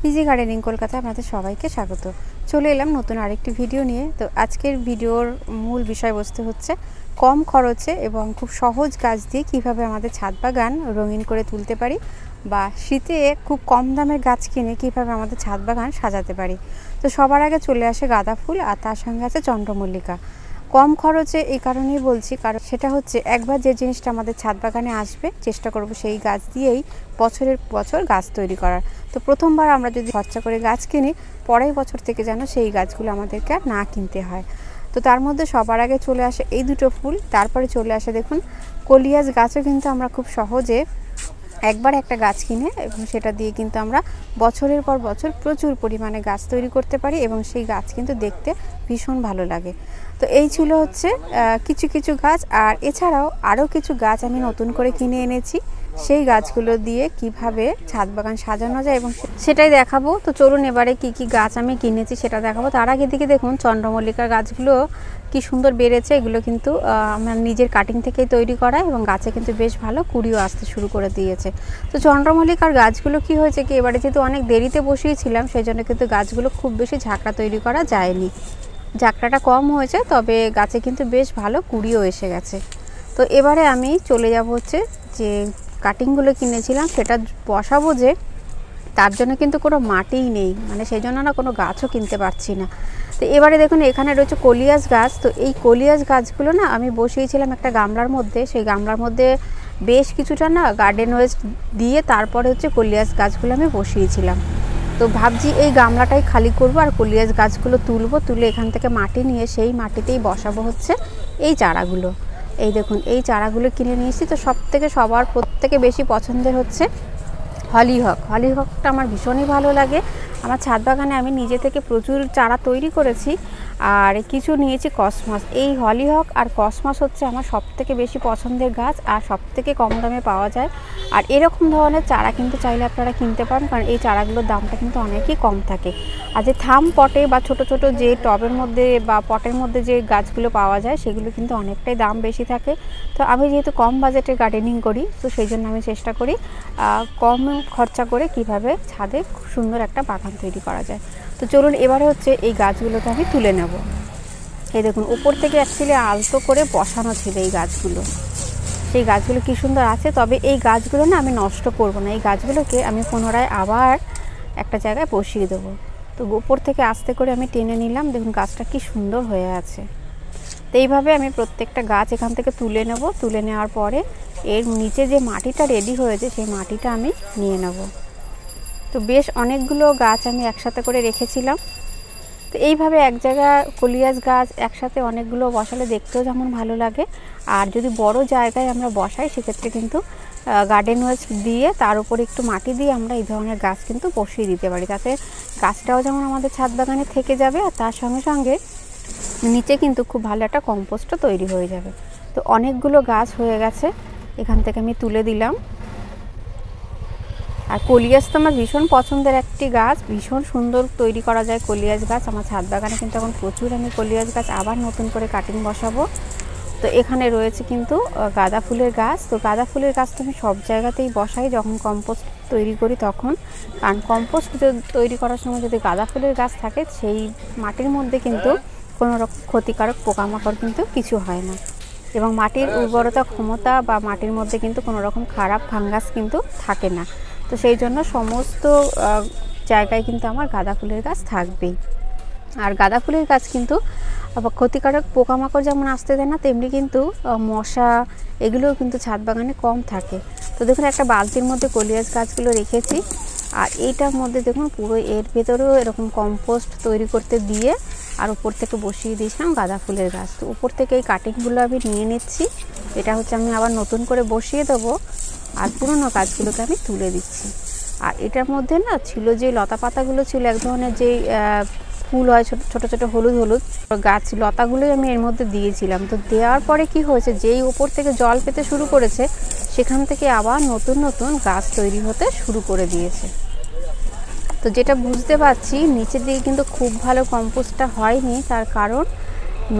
PG gardening কলকাতায় আপনাদের সবাইকে স্বাগত। চলে এলাম নতুন আরেকটি ভিডিও নিয়ে। তো আজকের ভিডিওর মূল বিষয়বস্তু হচ্ছে কম খরচে এবং খুব সহজ গাছ দিয়ে কিভাবে আমাদের ছাদ বাগান রঙিন করে তুলতে পারি, বা শীতে খুব কম দামের গাছ কিনে কিভাবে আমাদের ছাদ বাগান সাজাতে পারি। তো সবার আগে চলে আসে গাঁদা ফুল, আর তার সঙ্গে আছে চন্দ্রমল্লিকা। কম খরচে এই কারণেই বলছি, কারণ সেটা হচ্ছে একবার যে জিনিসটা আমাদের ছাদ বাগানে আসবে চেষ্টা করব সেই গাছ দিয়েই বছরের বছর গাছ তৈরি করার। তো প্রথমবার আমরা যদি খরচা করে গাছ কিনি, পরের বছর থেকে যেন সেই গাছগুলো আমাদেরকে আর না কিনতে হয়। তো তার মধ্যে সবার আগে চলে আসে এই দুটো ফুল, তারপরে চলে আসে দেখুন কলিয়াস গাছও কিন্তু আমরা খুব সহজে একবার একটা গাছ কিনে এবং সেটা দিয়ে কিন্তু আমরা বছরের পর বছর প্রচুর পরিমাণে গাছ তৈরি করতে পারি এবং সেই গাছ কিন্তু দেখতে ভীষণ ভালো লাগে। তো এই ছিল হচ্ছে কিছু কিছু গাছ, আর এছাড়াও আরও কিছু গাছ আমি নতুন করে কিনে এনেছি। সেই গাছগুলো দিয়ে কিভাবে ছাদ বাগান সাজানো যায় এবং সেটাই দেখাবো। তো চলুন এবারে কি কি গাছ আমি কিনেছি সেটা দেখাবো। তার আগে দিকে দেখুন চন্দ্রমল্লিকার গাছগুলো কি সুন্দর বেড়েছে। এগুলো কিন্তু আমার নিজের কাটিং থেকেই তৈরি করা এবং গাছে কিন্তু বেশ ভালো কুড়িও আসতে শুরু করে দিয়েছে। তো চন্দ্রমল্লিকার গাছগুলো কি হয়েছে কি, এবারে যেহেতু অনেক দেরিতে বসিয়েছিলাম সেই জন্য কিন্তু গাছগুলো খুব বেশি ঝাঁকড়া তৈরি করা যায়নি। ঝাঁকড়াটা কম হয়েছে, তবে গাছে কিন্তু বেশ ভালো কুড়িও এসে গেছে। তো এবারে আমি চলে যাব হচ্ছে যে কাটিংগুলো কিনেছিলাম সেটা বসাবো, যে তার জন্য কিন্তু কোনো মাটিই নেই, মানে সেই জন্য না কোনো গাছও কিনতে পারছি না। তো এবারে দেখুন এখানে রয়েছে কলিয়াস গাছ। তো এই কলিয়াস গাছগুলো না আমি বসিয়েছিলাম একটা গামলার মধ্যে। সেই গামলার মধ্যে বেশ কিছুটা না গার্ডেন ওয়েস্ট দিয়ে তারপরে হচ্ছে কলিয়াস গাছগুলো আমি বসিয়েছিলাম। তো ভাবছি এই গামলাটাই খালি করব আর কলিয়াস গাছগুলো তুলে এখান থেকে মাটি নিয়ে সেই মাটিতেই বসাবো হচ্ছে এই চারাগুলো। এই দেখুন এই চারাগুলো কিনে নিয়েছি। তো সবার প্রত্যেকে বেশি পছন্দের হচ্ছে হলিহকটা আমার ভীষণই ভালো লাগে। আমার ছাদ বাগানে আমি নিজে থেকে প্রচুর চারা তৈরি করেছি, আর কিছু নিয়েছি কসমস। এই হলিহক আর কসমস হচ্ছে আমার সবথেকে বেশি পছন্দের গাছ, আর সবথেকে কম দামে পাওয়া যায়। আর এরকম ধরনের চারা কিন্তু চাইলে আপনারা কিনতে পারেন, কারণ এই চারাগুলোর দামটা কিন্তু অনেকই কম থাকে। আর যে থাম পটে বা ছোট ছোট যে টবের মধ্যে বা পটের মধ্যে যে গাছগুলো পাওয়া যায় সেগুলো কিন্তু অনেকটাই দাম বেশি থাকে। তো আমি যেহেতু কম বাজেটে গার্ডেনিং করি, তো সেই জন্য আমি চেষ্টা করি কম খরচা করে কিভাবে ছাদে খুব সুন্দর একটা বাগান তৈরি করা যায়। তো চলুন এবারে হচ্ছে এই গাছগুলোকে আমি তুলে নেব। এই দেখুন উপর থেকে অ্যাকচুয়ালি আলতো করে বসানো ছিল এই গাছগুলো। সেই গাছগুলো কি সুন্দর আছে, তবে এই গাছগুলো না আমি নষ্ট করব না। এই গাছগুলোকে আমি পুনরায় আবার একটা জায়গায় বসিয়ে দেবো। তো উপর থেকে আস্তে করে আমি টেনে নিলাম, দেখুন গাছটা কি সুন্দর হয়ে আছে। তো এইভাবে আমি প্রত্যেকটা গাছ এখান থেকে তুলে নেব। তুলে নেওয়ার পরে এর নিচে যে মাটিটা রেডি হয়েছে সেই মাটিটা আমি নিয়ে নেব। তো বেশ অনেকগুলো গাছ আমি একসাথে করে রেখেছিলাম। তো এইভাবে এক জায়গায় কলিয়াস গাছ একসাথে অনেকগুলো বসালে দেখতেও যেমন ভালো লাগে, আর যদি বড় জায়গায় আমরা বসাই সেক্ষেত্রে কিন্তু গার্ডেন ওয়েস্ট দিয়ে তার উপরে একটু মাটি দিয়ে আমরা এই ধরনের গাছ কিন্তু বসিয়ে দিতে পারি। তাতে গাছটাও যেমন আমাদের ছাদ বাগানে থেকে যাবে, আর তার সঙ্গে সঙ্গে নিচে কিন্তু খুব ভালো একটা কম্পোস্টও তৈরি হয়ে যাবে। তো অনেকগুলো গাছ হয়ে গেছে, এখান থেকে আমি তুলে দিলাম। আর কলিয়াস তো আমার ভীষণ পছন্দের একটি গাছ, ভীষণ সুন্দর তৈরি করা যায় কলিয়াস গাছ। আমার ছাদ বাগানে কিন্তু এখন প্রচুর আমি কলিয়াস গাছ আবার নতুন করে কাটিং বসাবো। তো এখানে রয়েছে কিন্তু গাঁদা ফুলের গাছ। তো গাঁদা ফুলের গাছ তো আমি সব জায়গাতেই বসাই যখন কম্পোস্ট তৈরি করি তখন, কারণ কম্পোস্ট তৈরি করার সময় যদি গাঁদা ফুলের গাছ থাকে সেই মাটির মধ্যে কিন্তু কোনো রকম ক্ষতিকারক পোকামাকড় কিন্তু কিছু হয় না, এবং মাটির উর্বরতা ক্ষমতা বা মাটির মধ্যে কিন্তু কোনো রকম খারাপ ফাঙ্গাস কিন্তু থাকে না। তো সেই জন্য সমস্ত জায়গায় কিন্তু আমার গাঁদা ফুলের গাছ থাকবেই। আর গাঁদা ফুলের গাছ কিন্তু ক্ষতিকারক পোকামাকড় যেমন আসতে দেয় না, তেমনি কিন্তু মশা এগুলোও কিন্তু ছাদ বাগানে কম থাকে। তো দেখুন একটা বালতির মধ্যে কলিয়াস গাছগুলো রেখেছি, আর এইটার মধ্যে দেখুন পুরো এর ভেতরেও এরকম কম্পোস্ট তৈরি করতে দিয়ে আর উপর থেকে বসিয়ে দিয়েছিলাম গাঁদা ফুলের গাছ। তো উপর থেকে এই কাটিংগুলো আমি নিয়ে নিচ্ছি। এটা হচ্ছে আমি আবার নতুন করে বসিয়ে দেবো, আর পুরনো গাছগুলোকে আমি তুলে দিচ্ছি। আর এটার মধ্যে না ছিল যে লতা পাতাগুলো ছিল এক ধরনের যেই ফুল হয় ছোট ছোট হলুদ হলুদ গাছ, লতাগুলোই আমি এর মধ্যে দিয়েছিলাম। তো দেওয়ার পরে কি হয়েছে, যেই উপর থেকে জল পেতে শুরু করেছে সেখান থেকে আবার নতুন নতুন গাছ তৈরি হতে শুরু করে দিয়েছে। তো যেটা বুঝতে পারছি নিচের দিকে কিন্তু খুব ভালো কম্পোস্টটা হয়নি, তার কারণ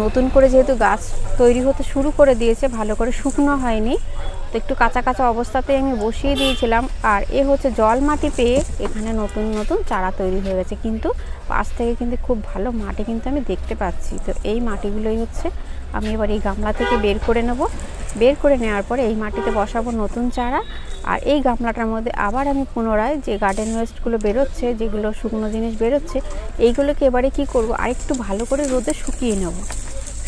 নতুন করে যেহেতু গাছ তৈরি হতে শুরু করে দিয়েছে ভালো করে শুকনো হয়নি। তো একটু কাঁচা কাঁচা অবস্থাতে আমি বসিয়ে দিয়েছিলাম। আর এ হচ্ছে জল মাটি পেয়ে এখানে নতুন নতুন চারা তৈরি হয়ে গেছে, কিন্তু পাশ থেকে কিন্তু খুব ভালো মাটি কিন্তু আমি দেখতে পাচ্ছি। তো এই মাটিগুলোই হচ্ছে আমি এবার এই গামলা থেকে বের করে নেব। বের করে নেওয়ার পরে এই মাটিতে বসাবো নতুন চারা। আর এই গামলাটার মধ্যে আবার আমি পুনরায় যে গার্ডেন ওয়েস্টগুলো বেরোচ্ছে, যেগুলো শুকনো জিনিস বেরোচ্ছে, এইগুলোকে এবারে কি করব, আরেকটু ভালো করে রোদে শুকিয়ে নেব।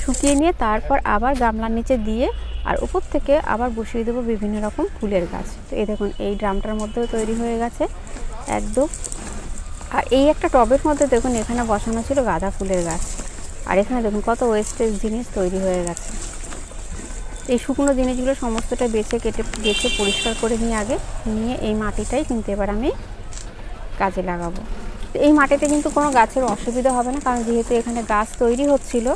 শুকিয়ে নিয়ে তারপর আবার গামলার নিচে দিয়ে আর উপর থেকে আবার বসিয়ে দেবো বিভিন্ন রকম ফুলের গাছ। তো এই দেখুন এই ড্রামটার মধ্যেও তৈরি হয়ে গেছে একদম। আর এই একটা টবের মধ্যে দেখুন এখানে বসানো ছিল গাঁদা ফুলের গাছ। আর এখানে দেখুন কত ওয়েস্টেজ জিনিস তৈরি হয়ে গেছে। এই শুকনো জিনিসগুলো সমস্তটা বেছে পরিষ্কার করে নিয়ে আগে নিয়ে এই মাটিটাই কিন্তু এবার আমি কাজে লাগাবো। এই মাটিতে কিন্তু কোনো গাছের অসুবিধা হবে না, কারণ যেহেতু এখানে গাছ তৈরি হচ্ছিল,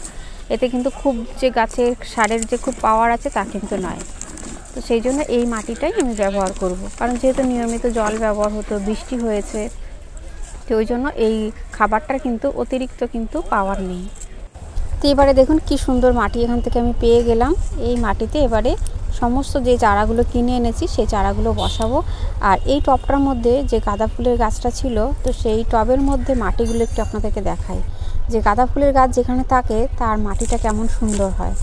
এতে কিন্তু খুব যে গাছের সারের যে খুব পাওয়ার আছে তা কিন্তু নয়। তো সেই জন্য এই মাটিটাই আমি ব্যবহার করব, কারণ যেহেতু নিয়মিত জল ব্যবহার হতো, বৃষ্টি হয়েছে, তো ওই জন্য এই খাবারটার কিন্তু অতিরিক্ত কিন্তু পাওয়ার নেই। তো এবারে দেখুন কি সুন্দর মাটি এখান থেকে আমি পেয়ে গেলাম। এই মাটিতে এবারে সমস্ত যে চারাগুলো কিনে এনেছি সেই চারাগুলো বসাবো। আর এই টবটার মধ্যে যে গাঁদা ফুলের গাছটা ছিল, তো সেই টবের মধ্যে মাটিগুলো একটু আপনাদেরকে দেখাই যে গাঁদা ফুলের গাছ যেখানে থাকে তার মাটিটা কেমন সুন্দর হয়।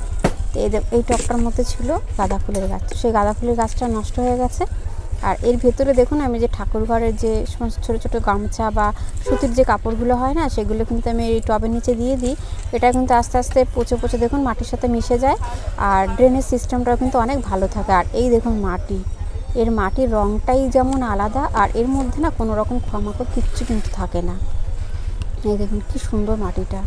তো এই টবটার মধ্যে ছিল গাঁদা ফুলের গাছ, তো সেই গাঁদা ফুলের গাছটা নষ্ট হয়ে গেছে। আর এর ভেতরে দেখুন আমি যে ঠাকুর ঘরের যে সমস্ত ছোটো ছোটো গামছা বা সুতির যে কাপড়গুলো হয় না, সেগুলো কিন্তু আমি এই টবের নিচে দিয়ে দিই। এটা কিন্তু আস্তে আস্তে পচে পচে দেখুন মাটির সাথে মিশে যায়, আর ড্রেনেজ সিস্টেমটাও কিন্তু অনেক ভালো থাকে। আর এই দেখুন মাটি, এর মাটির রঙটাই যেমন আলাদা, আর এর মধ্যে না কোনো রকম খোয়ামাকড় কিচ্ছু কিন্তু থাকে না। এই দেখুন কি সুন্দর মাটিটা।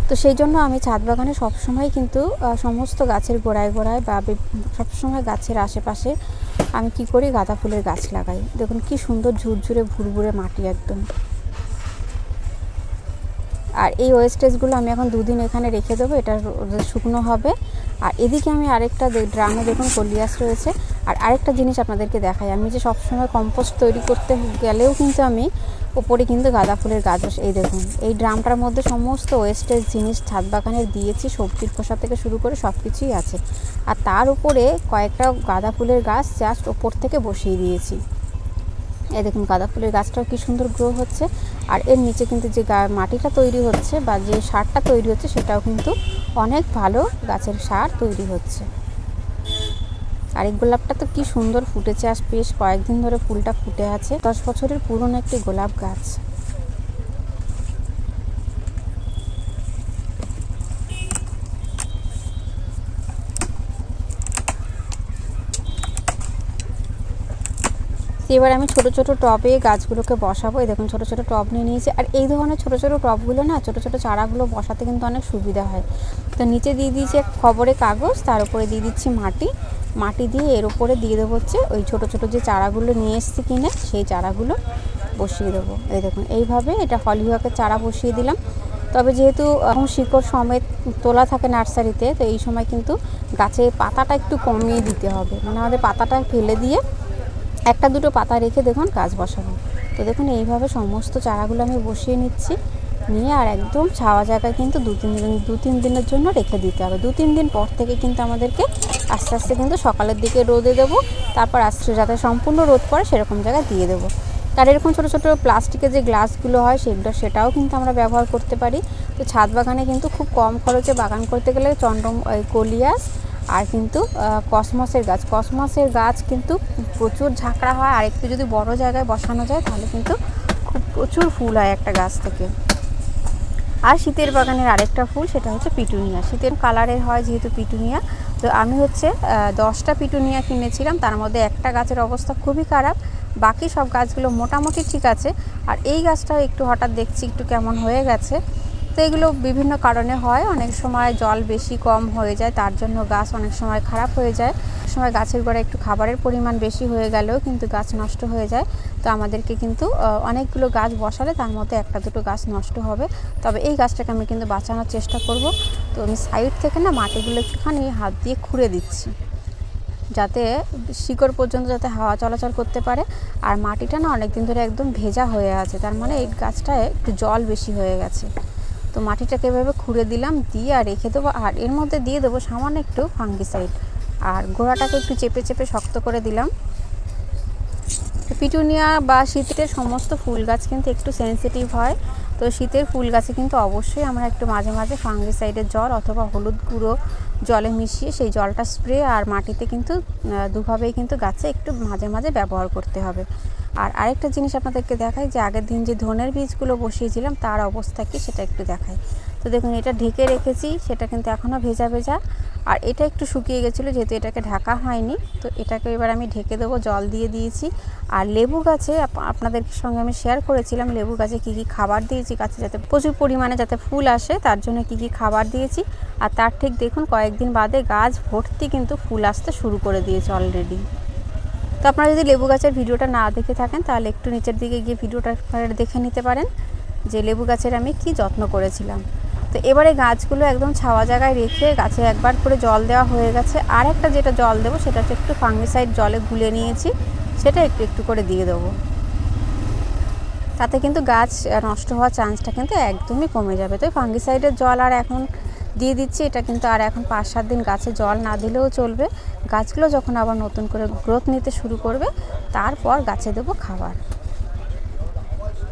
তো সেই জন্য আমি ছাদ বাগানে সবসময় কিন্তু সমস্ত গাছের গোড়ায় গোড়ায় বা সবসময় গাছের আশেপাশে আমি কি করি, গাঁদা ফুলের গাছ লাগাই। দেখুন কি সুন্দর ঝুরঝুরে ভুরভুরে মাটি একদম। আর এই ওয়েস্টেজগুলো আমি এখন 2 দিন এখানে রেখে দেবো, এটা শুকনো হবে। আর এদিকে আমি আরেকটা ড্রামে দেখুন কলিয়াস রয়েছে। আর আরেকটা জিনিস আপনাদেরকে দেখাই, আমি যে সবসময় কম্পোস্ট তৈরি করতে গেলেও কিন্তু আমি ওপরে কিন্তু গাঁদা ফুলের গাছ বসে। এই দেখুন এই ড্রামটার মধ্যে সমস্ত ওয়েস্টেজ জিনিস ছাদ বাগানের দিয়েছি, সবজির খোসা থেকে শুরু করে সব কিছুই আছে। আর তার উপরে কয়েকটা গাঁদা ফুলের গাছ জাস্ট ওপর থেকে বসিয়ে দিয়েছি। এই দেখুন গাঁদা ফুলের গাছটাও কি সুন্দর গ্রো হচ্ছে। আর এর নিচে কিন্তু যে মাটিটা তৈরি হচ্ছে বা যে সারটা তৈরি হচ্ছে, সেটাও কিন্তু অনেক ভালো গাছের সার তৈরি হচ্ছে। আর এই গোলাপটা তো কি সুন্দর ফুটেছে, আজ বেশ কয়েকদিন ধরে ফুলটা ফুটে আছে। 10 বছরের পুরনো একটি গোলাপ গাছ। এবার আমি ছোট ছোট টবে গাছগুলোকে বসাবো। এই দেখুন ছোট ছোট টব নিয়ে নিয়েছি। আর এই ধরনের ছোট ছোট টবগুলো না, ছোট ছোট চারাগুলো বসাতে কিন্তু অনেক সুবিধা হয়। তো নিচে দিয়ে দিয়েছি এক খবরের কাগজ, তার উপরে দিয়ে দিচ্ছি মাটি দিয়ে এর উপরে দিয়ে দেবো হচ্ছে ওই ছোট ছোট যে চারাগুলো নিয়ে এসেছি কিনে, সেই চারাগুলো বসিয়ে দেবো। এই দেখুন এইভাবে এটা হলিহকের চারা বসিয়ে দিলাম। তবে যেহেতু এখন শিকড় সমেত তোলা থাকে নার্সারিতে, তো এই সময় কিন্তু গাছে পাতাটা একটু কমিয়ে দিতে হবে, মানে আমাদের পাতাটা ফেলে দিয়ে একটা দুটো পাতা রেখে দেখুন গাছ বসাবো। তো দেখুন এইভাবে সমস্ত চারাগুলো আমি বসিয়ে নিচ্ছি, নিয়ে আর একদম ছাওয়া জায়গায় কিন্তু 2-3 দিনের জন্য রেখে দিতে হবে। 2-3 দিন পর থেকে কিন্তু আমাদেরকে আস্তে আস্তে কিন্তু সকালের দিকে রোদে দেবো, তারপর আস্তে যাতে সম্পূর্ণ রোদ পড়ে সেরকম জায়গায় দিয়ে দেবো। আর এরকম ছোটো ছোটো প্লাস্টিকের যে গ্লাসগুলো হয় সেটাও কিন্তু আমরা ব্যবহার করতে পারি। তো ছাদ বাগানে কিন্তু খুব কম খরচে বাগান করতে গেলে কলিয়াস আর কিন্তু কসমসের গাছ কিন্তু প্রচুর ঝাঁকড়া হয়। আর একটু যদি বড় জায়গায় বসানো যায় তাহলে কিন্তু খুব প্রচুর ফুল হয় একটা গাছ থেকে। আর শীতের বাগানের আরেকটা ফুল, সেটা হচ্ছে পিটুনিয়া। শীতের কালারের হয় যেহেতু পিটুনিয়া, তো আমি হচ্ছে 10টা পিটুনিয়া কিনেছিলাম, তার মধ্যে একটা গাছের অবস্থা খুবই খারাপ, বাকি সব গাছগুলো মোটামুটি ঠিক আছে। আর এই গাছটাও একটু হঠাৎ দেখছি একটু কেমন হয়ে গেছে। তো এগুলো বিভিন্ন কারণে হয়, অনেক সময় জল বেশি কম হয়ে যায়, তার জন্য গাছ অনেক সময় খারাপ হয়ে যায়। অনেক সময় গাছের গোড়ায় একটু খাবারের পরিমাণ বেশি হয়ে গেলেও কিন্তু গাছ নষ্ট হয়ে যায়। তো আমাদেরকে কিন্তু অনেকগুলো গাছ বসালে তার মধ্যে একটা দুটো গাছ নষ্ট হবে। তবে এই গাছটাকে আমি কিন্তু বাঁচানোর চেষ্টা করব। তো আমি সাইড থেকে না মাটিগুলো একটুখানি হাত দিয়ে খুঁড়ে দিচ্ছি, যাতে শিকড় পর্যন্ত যাতে হাওয়া চলাচল করতে পারে। আর মাটিটা না অনেকদিন ধরে একদম ভেজা হয়ে আছে, তার মানে এই গাছটায় একটু জল বেশি হয়ে গেছে। তো মাটিটাকে এভাবে খুঁড়ে দিলাম, দিয়ে আর রেখে দেবো। আর এর মধ্যে দিয়ে দেবো সামান্য একটু ফাঙ্গিসাইড। আর গোড়াটাকে একটু চেপে চেপে শক্ত করে দিলাম। পিটুনিয়া বা শীতের সমস্ত ফুল গাছ কিন্তু একটু সেন্সিটিভ হয়, তো শীতের ফুল গাছে কিন্তু অবশ্যই আমরা একটু মাঝে মাঝে ফাঙ্গিসাইডের জল অথবা হলুদ গুঁড়ো জলে মিশিয়ে সেই জলটা স্প্রে আর মাটিতে কিন্তু দুভাবেই কিন্তু গাছে একটু মাঝে মাঝে ব্যবহার করতে হবে। আর আরেকটা জিনিস আপনাদেরকে দেখাই যে আগের দিন যে ধনের বীজগুলো বসিয়েছিলাম তার অবস্থা কি সেটা একটু দেখাই। তো দেখুন এটা ঢেকে রেখেছি, সেটা কিন্তু এখনও ভেজা ভেজা, আর এটা একটু শুকিয়ে গেছিলো যেহেতু এটাকে ঢাকা হয়নি, তো এটাকে এবার আমি ঢেকে দেবো, জল দিয়ে দিয়েছি। আর লেবু গাছে আপনাদের সঙ্গে আমি শেয়ার করেছিলাম লেবু গাছে কী কী খাবার দিয়েছি, গাছে যাতে প্রচুর পরিমাণে যাতে ফুল আসে তার জন্য কী কী খাবার দিয়েছি। আর তার ঠিক দেখুন কয়েকদিন বাদে গাছ ভর্তি কিন্তু ফুল আসতে শুরু করে দিয়েছে অলরেডি। তো আপনারা যদি লেবু গাছের ভিডিওটা না দেখে থাকেন তাহলে একটু নিচের দিকে গিয়ে ভিডিওটা দেখে নিতে পারেন যে লেবু গাছের আমি কি যত্ন করেছিলাম। তো এবারে গাছগুলো একদম ছাওয়া জায়গায় রেখে গাছে একবার করে জল দেওয়া হয়ে গেছে, আর একটা যেটা জল দেবো সেটা হচ্ছে একটু ফাঙ্গিসাইড জলে গুলে নিয়েছি, সেটা একটু একটু করে দিয়ে দেবো। তাতে কিন্তু গাছ নষ্ট হওয়ার চান্সটা কিন্তু একদমই কমে যাবে। তো ফাঙ্গিসাইডের জল আর এখন দিয়ে দিচ্ছি, এটা কিন্তু আর এখন 5-7 দিন গাছে জল না দিলেও চলবে। গাছগুলো যখন আবার নতুন করে গ্রোথ নিতে শুরু করবে তারপর গাছে দেবো খাবার।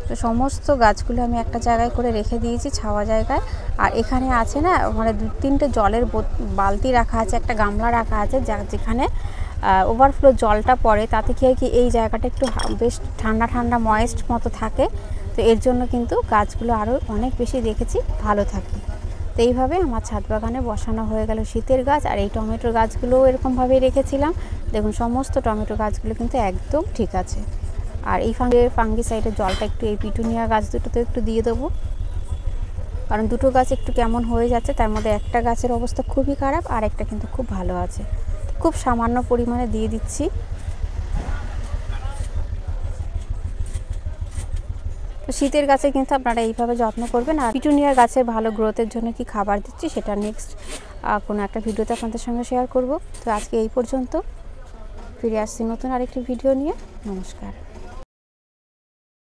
তো সমস্ত গাছগুলো আমি একটা জায়গায় করে রেখে দিয়েছি ছাওয়া জায়গায়। আর এখানে আছে না মানে 2-3টে জলের বালতি রাখা আছে, একটা গামলা রাখা আছে যেখানে ওভারফ্লো জলটা পড়ে, তাতে কি হয় কি এই জায়গাটা একটু বেশ ঠান্ডা ঠান্ডা ময়েস্ট মতো থাকে। তো এর জন্য কিন্তু গাছগুলো আরও অনেক বেশি দেখেছি ভালো থাকে। তো এইভাবে আমার ছাদ বাগানে বসানো হয়ে গেল শীতের গাছ। আর এই টমেটোর গাছগুলোও এরকমভাবেই রেখেছিলাম। দেখুন সমস্ত টমেটো গাছগুলো কিন্তু একদম ঠিক আছে। আর এই ফাঙ্গিসাইডের জলটা একটু এই পিটুনিয়া গাছ দুটোতে একটু দিয়ে দেবো, কারণ দুটো গাছ একটু কেমন হয়ে যাচ্ছে, তার মধ্যে একটা গাছের অবস্থা খুবই খারাপ আর একটা কিন্তু খুব ভালো আছে। খুব সামান্য পরিমাণে দিয়ে দিচ্ছি। তো শীতের গাছে কিন্তু আপনারা এইভাবে যত্ন করবেন। আর পিটুনিয়া গাছের ভালো গ্রোথের জন্য কি খাবার দিচ্ছি সেটা নেক্সট কোনো একটা ভিডিওতে আপনাদের সঙ্গে শেয়ার করব। তো আজকে এই পর্যন্ত, ফিরে আসছি নতুন আরেকটি ভিডিও নিয়ে। নমস্কার।